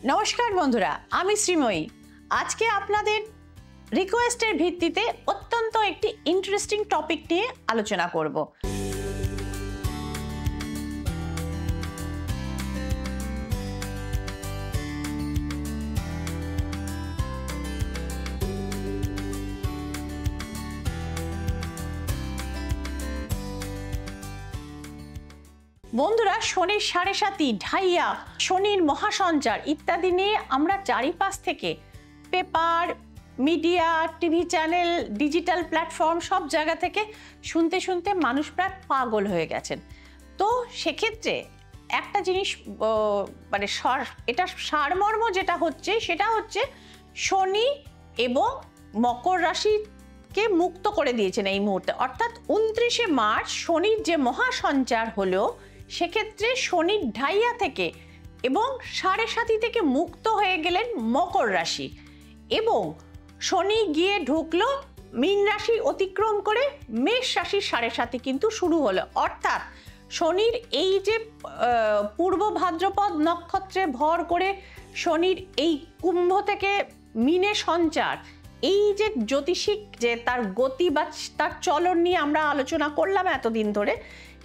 নমস্কার বন্ধুরা, আমি শ্রীময়ী। আজকে আপনাদের রিকোয়েস্টের ভিত্তিতে অত্যন্ত একটি ইন্টারেস্টিং টপিক নিয়ে আলোচনা করব। বন্ধুরা, শনির সাড়ে সাতি, ঢাইয়া, শনির মহাসঞ্চার ইত্যাদি নিয়ে আমরা চারিপাশ থেকে paper, media, TV channel, digital platform সব জায়গা থেকে শুনতে শুনতে মানুষ প্রায় পাগল হয়ে গেছেন। তো সেক্ষেত্রে একটা জিনিস মানে এটা সারমর্ম যেটা হচ্ছে সেটা হচ্ছে শনি এবং মকর রাশিকে মুক্ত করে দিয়েছেন এই মুহূর্তে, অর্থাৎ 29শে মার্চ শনির যে মহাসঞ্চার হলো সেক্ষেত্রে শনির ঢাইয়া থেকে এবং সাড়ে সাতি থেকে মুক্ত হয়ে গেলেন মকর রাশি এবং শনি গিয়ে ঢুকলো মীন রাশি অতিক্রম করে মেষ রাশির সাড়ে সাতি কিন্তু শুরু হলো। অর্থাৎ শনির এই যে পূর্ব ভাদ্রপদ নক্ষত্রে ভর করে শনির এই কুম্ভ থেকে মীনে সঞ্চার, এই যে জ্যোতিষিক যে তার গতি বা তার চলন নিয়ে আমরা আলোচনা করলাম এতদিন ধরে,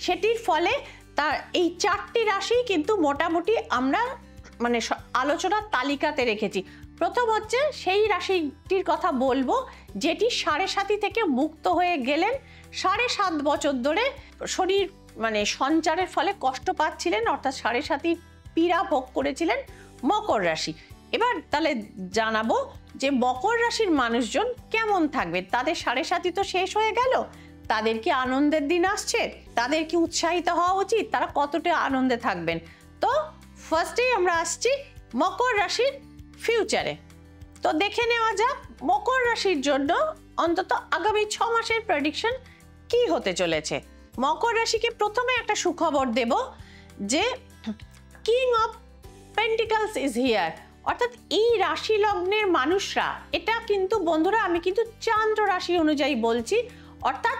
সেটির ফলে তার এই চারটি রাশি কিন্তু মোটামুটি আমরা মানে আলোচনার তালিকাতে রেখেছি। প্রথম হচ্ছে সেই রাশিটির কথা বলবো যেটি সাড়ে সাতি থেকে মুক্ত হয়ে গেলেন, 7.5 বছর ধরে শনির মানে সঞ্চারের ফলে কষ্ট পাচ্ছিলেন, অর্থাৎ সাড়ে সাতির পীড়া ভোগ করেছিলেন, মকর রাশি। এবার তাহলে জানাবো যে মকর রাশির মানুষজন কেমন থাকবে। তাদের সাড়ে সাতি তো শেষ হয়ে গেল, তাদের কি আনন্দের দিন আসছে, তাদের কি উৎসাহিত হওয়া উচিত, তারা কতটা আনন্দে থাকবেন। তো ফার্স্টেই আমরা আসছি মকর রাশির ফিউচারে। তো দেখে নেওয়া যাক মকর রাশির জন্য অন্তত আগামী 6 মাসের প্রেডিকশন কি হতে চলেছে। মকর রাশিকে প্রথমে একটা সুখবর দেব যে king of pentacles is here, অর্থাৎ এই রাশি লগ্নের মানুষরা, এটা কিন্তু বন্ধুরা আমি কিন্তু চন্দ্র রাশি অনুযায়ী বলছি, অর্থাৎ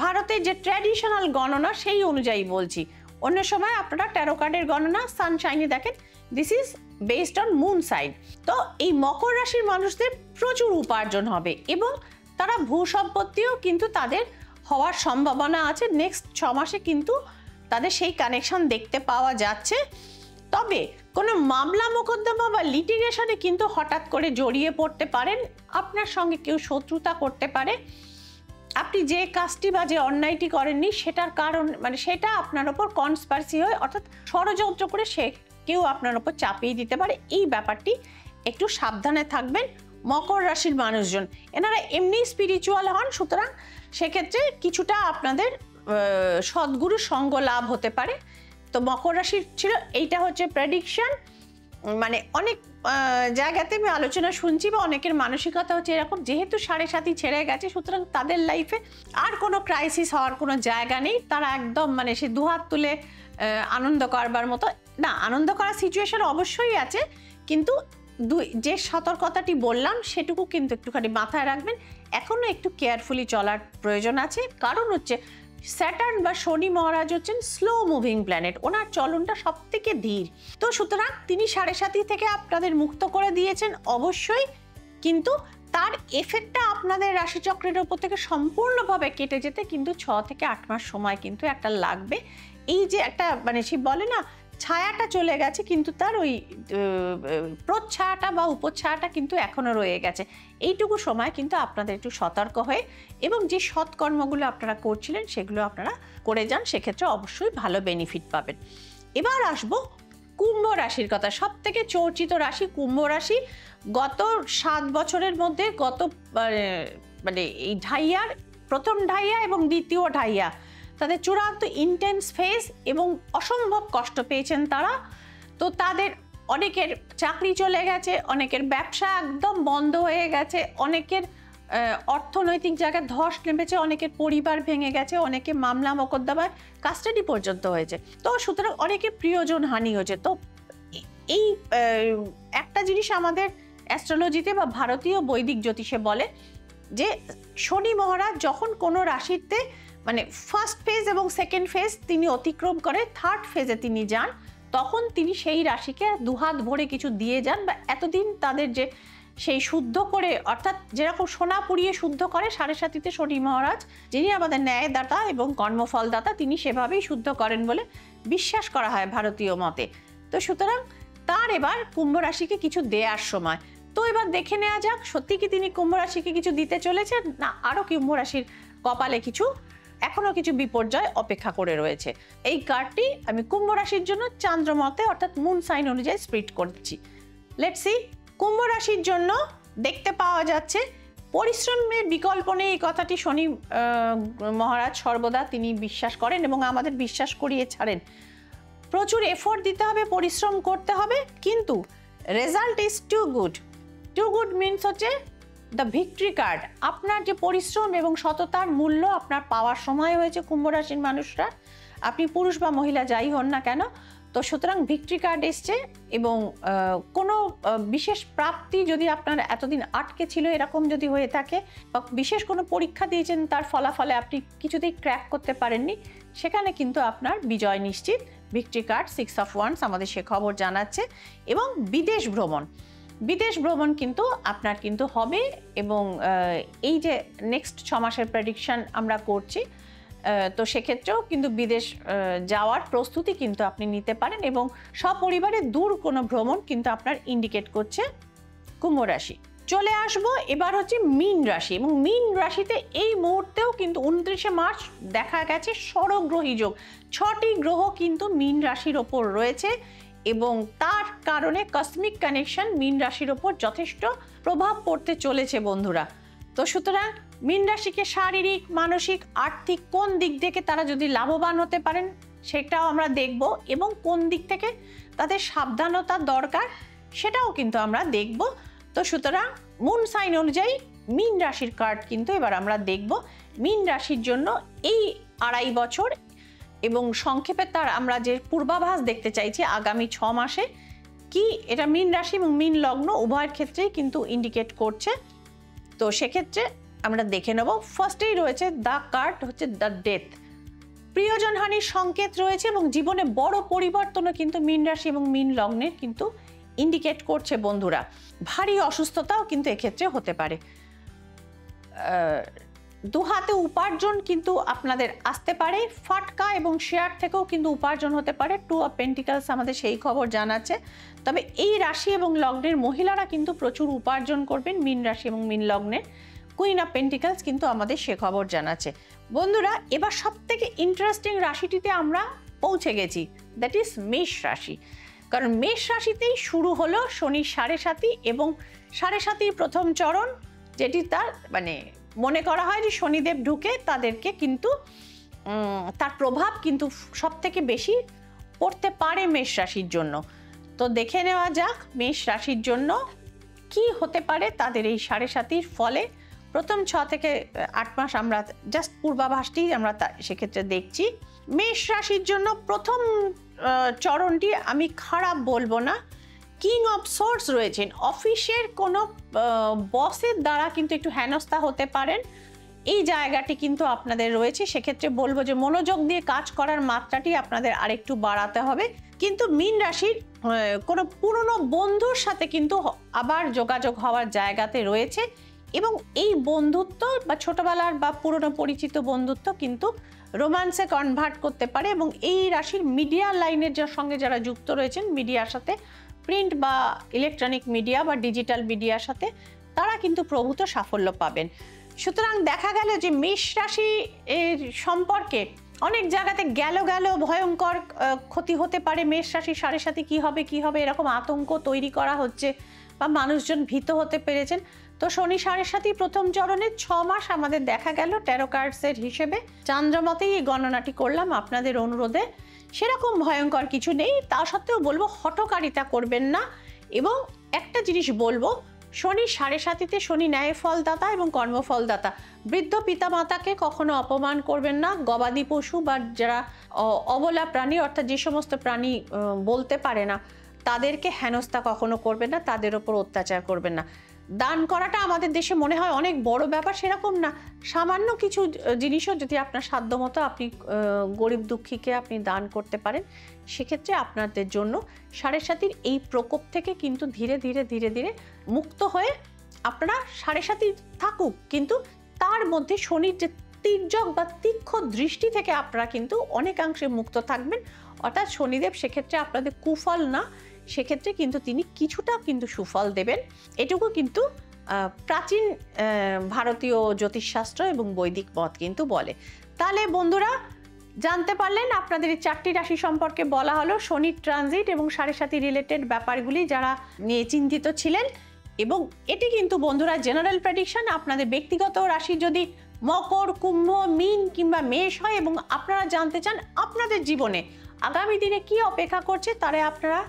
ভারতের যে ট্র্যাডিশনাল গণনা সেই অনুযায়ী বলছি। অন্য সময় আপনারা ট্যারো কার্ডের গণনা সানশাইনে দেখেন, this is based on moon side. তো এই মকর রাশির মানুষদের প্রচুর উপার্জন হবে এবং তারা ভূ সম্পত্তিও কিন্তু তাদের হওয়ার সম্ভাবনা আছে। নেক্সট 6 মাসে কিন্তু তাদের সেই কানেকশন দেখতে পাওয়া যাচ্ছে। তবে কোনো মামলা মোকদ্দমা বা লিটিগেশনে কিন্তু হঠাৎ করে জড়িয়ে পড়তে পারেন, আপনার সঙ্গে কেউ শত্রুতা করতে পারে, আপনি যে কাজটি বা যে অন্যায়টি করেননি সেটার কারণ মানে সেটা আপনার ওপর কনস্পারেসি হয়, অর্থাৎ ষড়যন্ত্র করে সে কেউ আপনার ওপর চাপিয়ে দিতে পারে। এই ব্যাপারটি একটু সাবধানে থাকবেন মকর রাশির মানুষজন। এনারা এমনি স্পিরিচুয়াল হন, সুতরাং সেক্ষেত্রে কিছুটা আপনাদের সদ্গুরু সঙ্গ লাভ হতে পারে। তো মকর রাশির ছিল এইটা হচ্ছে প্রেডিকশন। মানে অনেক জায়গাতে আমি আলোচনা শুনছি বা অনেকের মানসিকতা হচ্ছে এরকম, যেহেতু সাড়ে সাতি ছেড়ে গেছে সুতরাং তাদের লাইফে আর কোনো ক্রাইসিস হওয়ার কোনো জায়গা নেই, তারা একদম মানে সে দুহাত তুলে আনন্দ করবার মতো না। আনন্দ করার সিচুয়েশন অবশ্যই আছে, কিন্তু যে সতর্কতাটি বললাম সেটুকু কিন্তু একটুখানি মাথায় রাখবেন। এখনো একটু কেয়ারফুলি চলার প্রয়োজন আছে, কারণ হচ্ছে স্যাটার্ন বা শনি মহারাজ হচ্ছেন স্লো মুভিং প্ল্যানেট, ওনার চলনটা সব থেকে ধীর। তো সুতরাং তিনি সাড়ে সাতি থেকে আপনাদের মুক্ত করে দিয়েছেন অবশ্যই, কিন্তু তার এফেক্টটা আপনাদের রাশিচক্রের উপর থেকে সম্পূর্ণভাবে কেটে যেতে কিন্তু 6 থেকে 8 মাস সময় কিন্তু একটা লাগবে। এই যে একটা মানে সে বলে না ছায়াটা চলে গেছে, কিন্তু তার ওই প্রচ্ছায়াটা বা উপচ্ছায়াটা কিন্তু এখনো রয়ে গেছে। এইটুকু সময় কিন্তু আপনাদের একটু সতর্ক হয়ে এবং যে সৎকর্মগুলো আপনারা করছিলেন সেগুলো আপনারা করে যান, সেক্ষেত্রে অবশ্যই ভালো বেনিফিট পাবেন। এবার আসবো কুম্ভ রাশির কথা। সব থেকে চর্চিত রাশি কুম্ভ রাশি। গত 7 বছরের মধ্যে মানে এই ঢাইয়ার প্রথম ঢাইয়া এবং দ্বিতীয় ঢাইয়া তাদের চূড়ান্ত ইন্টেন্স ফেজ এবং অসম্ভব কষ্ট পেয়েছেন তারা। তো তাদের অনেকের চাকরি চলে গেছে, অনেকের ব্যবসা একদম বন্ধ হয়ে গেছে, অনেকের অর্থনৈতিক জায়গায় ধস নেমেছে, অনেকের পরিবার ভেঙে গেছে, অনেকে মামলা মোকদ্দমায় কাস্টাডি পর্যন্ত হয়েছে। তো সুতরাং অনেকের প্রিয়জন হানি হয়েছে। তো এই একটা জিনিস আমাদের অ্যাস্ট্রোলজিতে বা ভারতীয় বৈদিক জ্যোতিষে বলে যে শনি মহারাজ যখন কোনো রাশিতে মানে ফার্স্ট ফেজ এবং সেকেন্ড ফেজ তিনি অতিক্রম করে থার্ড ফেজে তিনি যান, তখন তিনি সেই রাশিকে দুহাত ভরে কিছু দিয়ে যান, বা এতদিন তাদের যে সেই শুদ্ধ করে, অর্থাৎ যেরকম সোনা পুড়িয়ে শুদ্ধ করে সাড়ে সাতিতে শনি মহারাজ, যিনি আমাদের ন্যায়দাতা এবং কর্মফলদাতা, তিনি সেভাবেই শুদ্ধ করেন বলে বিশ্বাস করা হয় ভারতীয় মতে। তো সুতরাং তার এবার কুম্ভ রাশিকে কিছু দেওয়ার সময়। তো এবার দেখে নেওয়া যাক সত্যি কি তিনি কুম্ভ রাশিকে কিছু দিতে চলেছেন, না আরো কুম্ভ রাশির কপালে কিছু এখনো কিছু বিপর্যয় অপেক্ষা করে রয়েছে। এই কার্ডটি আমি কুম্ভ রাশির জন্য চান্দ্রমতে অর্থাৎ মুন সাইন অনুযায়ী স্প্লিট করছি। Let's see. কুম্ভ রাশির জন্য দেখতে পাওয়া যাচ্ছে পরিশ্রমের বিকল্প নেই, এই কথাটি শনি মহারাজ সর্বদা তিনি বিশ্বাস করেন এবং আমাদের বিশ্বাস করিয়ে ছাড়েন। প্রচুর এফোর্ট দিতে হবে, পরিশ্রম করতে হবে, কিন্তু result is too good. Too good means হচ্ছে দ্য ভিক্টরি কার্ড। আপনার যে পরিশ্রম এবং সততার মূল্য আপনার পাওয়ার সময় হয়েছে কুম্ভ রাশির মানুষরা, আপনি পুরুষ বা মহিলা যাই হন না কেন। তো সুতরাং ভিক্টরি কার্ড এসছে এবং কোনো বিশেষ প্রাপ্তি যদি আপনার এতদিন আটকে ছিল এরকম যদি হয়ে থাকে, বা বিশেষ কোনো পরীক্ষা দিয়েছেন তার ফলাফলে আপনি কিছুতেই ক্র্যাক করতে পারেননি, সেখানে কিন্তু আপনার বিজয় নিশ্চিত। ভিক্টরি কার্ড 6 অফ ওয়ান্ডস আমাদের সে খবর জানাচ্ছে। এবং বিদেশ ভ্রমণ কিন্তু আপনার কিন্তু হবে, এবং এই যে নেক্সট 6 মাসের প্রেডিকশন আমরা করছি, তো সেক্ষেত্রেও কিন্তু বিদেশ যাওয়ার প্রস্তুতি কিন্তু আপনি নিতে পারেন, এবং সপরিবারে দূর কোনো ভ্রমণ কিন্তু আপনার ইন্ডিকেট করছে কুম্ভ রাশি। চলে আসবো এবার হচ্ছে মীন রাশি, এবং মীন রাশিতে এই মুহূর্তেও কিন্তু 29শে মার্চ দেখা গেছে ষড়গ্রহী যোগ। 6টি গ্রহ কিন্তু মীন রাশির ওপর রয়েছে, এবং তার কারণে কসমিক কানেকশন মীন রাশির ওপর যথেষ্ট প্রভাব পড়তে চলেছে বন্ধুরা। তো সুতরাং মীন রাশিকে শারীরিক, মানসিক, আর্থিক কোন দিক থেকে তারা যদি লাভবান হতে পারেন সেটাও আমরা দেখব, এবং কোন দিক থেকে তাদের সাবধানতা দরকার সেটাও কিন্তু আমরা দেখব। তো সুতরাং মুন সাইন অনুযায়ী মীন রাশির কার্ড কিন্তু এবার আমরা দেখব মীন রাশির জন্য এই 2.5 বছর, এবং সংক্ষেপে তার আমরা যে পূর্বাভাস দেখতে চাইছি আগামী 6 মাসে কি এটা মীন রাশি এবং মীন লগ্ন উভয়ের ক্ষেত্রেই কিন্তু ইন্ডিকেট করছে। তো সেক্ষেত্রে আমরা দেখে নেব। ফার্স্টেই রয়েছে দ্য কার্ড হচ্ছে দ্য ডেথ। প্রিয়জনহানির সংকেত রয়েছে এবং জীবনে বড় পরিবর্তনও কিন্তু মীন রাশি এবং মীন লগ্নের কিন্তু ইন্ডিকেট করছে বন্ধুরা। ভারী অসুস্থতাও কিন্তু এক্ষেত্রে হতে পারে। দুহাতে উপার্জন কিন্তু আপনাদের আসতে পারে, ফাটকা এবং শেয়ার থেকেও কিন্তু উপার্জন হতে পারে। 2 অফ পেন্টিকলস আমাদের সেই খবর জানাচ্ছে। তবে এই রাশি এবং লগ্নের মহিলারা কিন্তু প্রচুর উপার্জন করবেন মীন রাশি এবং মীন লগ্নের। কুইন অফ পেন্টিকলস কিন্তু আমাদের সে খবর জানাচ্ছে। বন্ধুরা এবার সব থেকে ইন্টারেস্টিং রাশিটিতে আমরা পৌঁছে গেছি, দ্যাট ইজ মেষ রাশি। কারণ মেষ রাশিতেই শুরু হলো শনির 7.5 এবং 7.5 প্রথম চরণ, যেটি তার মানে মনে করা হয় যে শনিদেব ঢুকে তাদেরকে কিন্তু তার প্রভাব কিন্তু সব থেকে বেশি পড়তে পারে মেষ রাশির জন্য। তো দেখে নেওয়া যাক মেষ রাশির জন্য কি হতে পারে তাদের এই 7.5 ফলে। প্রথম 6 থেকে 8 মাস আমরা জাস্ট পূর্বাভাসটি আমরা সেক্ষেত্রে দেখছি। মেষ রাশির জন্য প্রথম চরণটি আমি খারাপ বলবো না। কিং অফ সোর্স রয়েছেন, অফিসের কোনো বসের দ্বারা কিন্তু একটু হেনস্থা হতে পারেন, এই জায়গাটি কিন্তু আপনাদের রয়েছে। সেক্ষেত্রে বলবো যে মনোযোগ দিয়ে কাজ করার মাত্রাটি আপনাদের আরেকটু বাড়াতে হবে। কিন্তু মীন রাশির কোনো পুরনো বন্ধুর সাথে কিন্তু আবার যোগাযোগ হওয়ার জায়গাতে রয়েছে, এবং এই বন্ধুত্ব বা ছোটবেলার বা পুরনো পরিচিত বন্ধুত্ব কিন্তু রোম্যান্সে কনভার্ট করতে পারে। এবং এই রাশির মিডিয়া লাইনের সঙ্গে যারা যুক্ত রয়েছেন, মিডিয়ার সাথে, প্রিন্ট বা ইলেকট্রনিক মিডিয়া বা ডিজিটাল মিডিয়ার সাথে, তারা কিন্তু প্রভূত সাফল্য পাবেন। সুতরাং দেখা গেল যে মেষ রাশি এর সম্পর্কে অনেক জায়গাতে গেল ভয়ঙ্কর ক্ষতি হতে পারে। মেষ রাশি 7.5 কি হবে এরকম আতঙ্ক তৈরি করা হচ্ছে, বা মানুষজন ভীত হতে পেরেছেন। তো শনি 7.5 প্রথম চরণে 6 মাস আমাদের দেখা গেল ট্যারো কার্ডসের হিসেবে চান্দ্রমতেই এই গণনাটি করলাম আপনাদের অনুরোধে। সেরকম ভয়ঙ্কর কিছু নেই, তা সত্ত্বেও বলবো হঠকারিতা করবেন না। এবং একটা জিনিস বলবো, শনি 7.5 শনি ন্যায় ফলদাতা এবং কর্মফলদাতা। বৃদ্ধ পিতামাতাকে কখনো অপমান করবেন না। গবাদি পশু বা যারা অবলা প্রাণী, অর্থাৎ যে সমস্ত প্রাণী বলতে পারে না, তাদেরকে হেনস্থা কখনো করবেন না, তাদের ওপর অত্যাচার করবেন না। দান করাটা আমাদের দেশে মনে হয় অনেক বড় ব্যাপার, সেরকম না। সামান্য কিছু জিনিসও যদি আপনার সাধ্যমতো আপনি গরিব দুঃখীকে আপনি দান করতে পারেন, সেক্ষেত্রে আপনাদের জন্য সাড়ে সাতির এই প্রকোপ থেকে কিন্তু ধীরে ধীরে ধীরে ধীরে মুক্ত হয়ে আপনারা সাড়ে সাতি থাকুক, কিন্তু তার মধ্যে শনির যে তির্যক বা তীক্ষ্ণ দৃষ্টি থেকে আপনারা কিন্তু অনেকাংশে মুক্ত থাকবেন। অর্থাৎ শনিদেব সেক্ষেত্রে আপনাদের কুফল না, সেক্ষেত্রে কিন্তু তিনি কিছুটা কিন্তু সুফল দেবেন। এটুকু কিন্তু প্রাচীন ভারতীয় জ্যোতিষশাস্ত্র এবং বৈদিক মত কিন্তু বলে। তাহলে বন্ধুরা জানতে পারলেন, আপনাদের এই 4টি রাশি সম্পর্কে বলা হলো, শনির ট্রানজিট এবং সাড়ে সাতি রিলেটেড ব্যাপারগুলি যারা নিয়ে চিন্তিত ছিলেন। এবং এটি কিন্তু বন্ধুরা জেনারেল প্রেডিকশন। আপনাদের ব্যক্তিগত রাশি যদি মকর, কুম্ভ, মীন কিংবা মেষ হয় এবং আপনারা জানতে চান আপনাদের জীবনে আগামী দিনে কি অপেক্ষা করছে, তাহলে আপনারা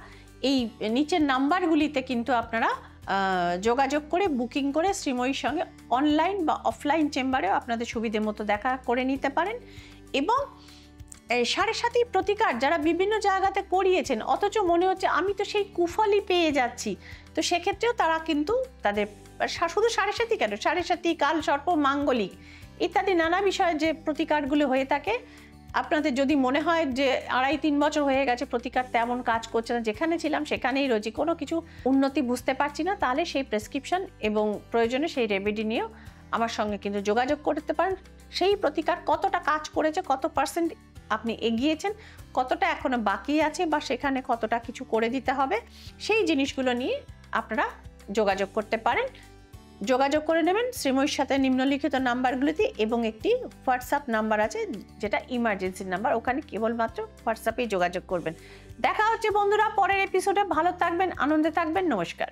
এই নিচের নাম্বারগুলিতে কিন্তু আপনারা যোগাযোগ করে বুকিং করে শ্রীময়ীর সঙ্গে অনলাইন বা অফলাইন চেম্বারেও আপনাদের সুবিধে মতো দেখা করে নিতে পারেন। এবং সাড়ে সাতি প্রতিকার যারা বিভিন্ন জায়গাতে করিয়েছেন অথচ মনে হচ্ছে আমি তো সেই কুফলই পেয়ে যাচ্ছি, তো সেক্ষেত্রেও তারা কিন্তু তাদের শুধু সাড়ে সাতি কেন, সাড়ে সাতি, কাল সর্প, মাঙ্গলিক ইত্যাদি নানা বিষয়ে যে প্রতিকারগুলো হয়ে থাকে, আপনাদের যদি মনে হয় যে 2.5-3 বছর হয়ে গেছে প্রতিকার তেমন কাজ করছে না, যেখানে ছিলাম সেখানেই রয়েছি, কোনো কিছু উন্নতি বুঝতে পারছি না, তাহলে সেই প্রেসক্রিপশন এবং প্রয়োজনে সেই রেমেডি নিয়েও আমার সঙ্গে কিন্তু যোগাযোগ করতে পারেন। সেই প্রতিকার কতটা কাজ করেছে, কত % আপনি এগিয়েছেন, কতটা এখনো বাকি আছে, বা সেখানে কতটা কিছু করে দিতে হবে, সেই জিনিসগুলো নিয়ে আপনারা যোগাযোগ করতে পারেন। যোগাযোগ করে নেবেন শ্রীময়ীর সাথে নিম্নলিখিত নাম্বারগুলিতে, এবং একটি হোয়াটসঅ্যাপ নাম্বার আছে যেটা ইমার্জেন্সি নাম্বার, ওখানে কেবলমাত্র হোয়াটসঅ্যাপেই যোগাযোগ করবেন। দেখা হচ্ছে বন্ধুরা পরের এপিসোডে। ভালো থাকবেন, আনন্দে থাকবেন, নমস্কার।